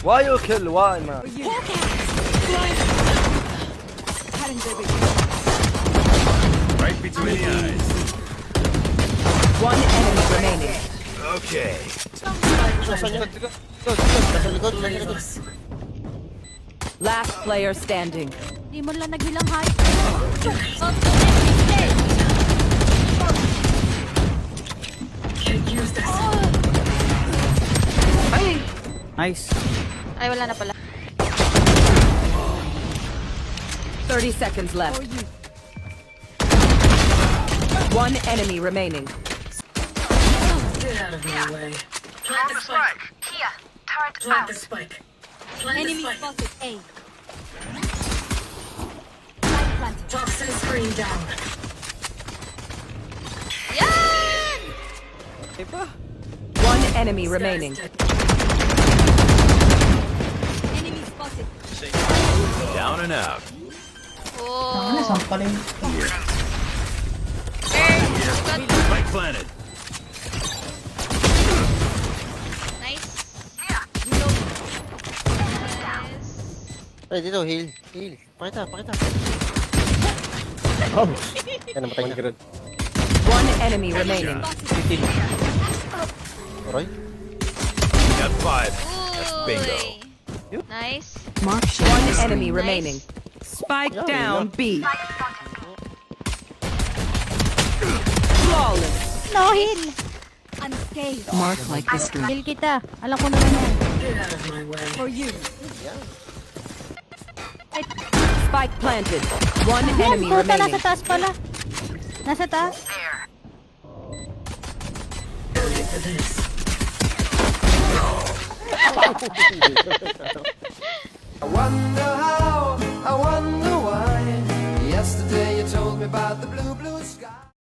Why you kill? Why, man? Right between the eyes. One enemy remaining. Okay. Last player standing. Di mo lang naghilang hay. Nice. Ay, wala na pala. 30 seconds left. One enemy remaining. Get out of my way. Plant the spike. Here, turret Plant out. the spike. Plant the Enemy spike. spotted. A. Toxin screen down. Yan! One enemy remaining. Enemy spotted. Down and out. Oh. Spike planted. Nice. Ay, dito, heal. Heal. Pakita, pakita. Oh. Yan, namatay na. One enemy remaining. Aray. Got 5. That's bingo. Nice. One enemy Nice. remaining. Spike Yeah, down yeah. B. Flawless. No heal. Unscathed. Mark like history. Heal kita. Alam ko naman yan. Get out of my way. For you. Spike planted. One Yan, enemy puta, remaining. nasa taas pala. Nasa taas. Ready for this. I wonder how, I wonder why. Yesterday you told me about the blue, blue sky.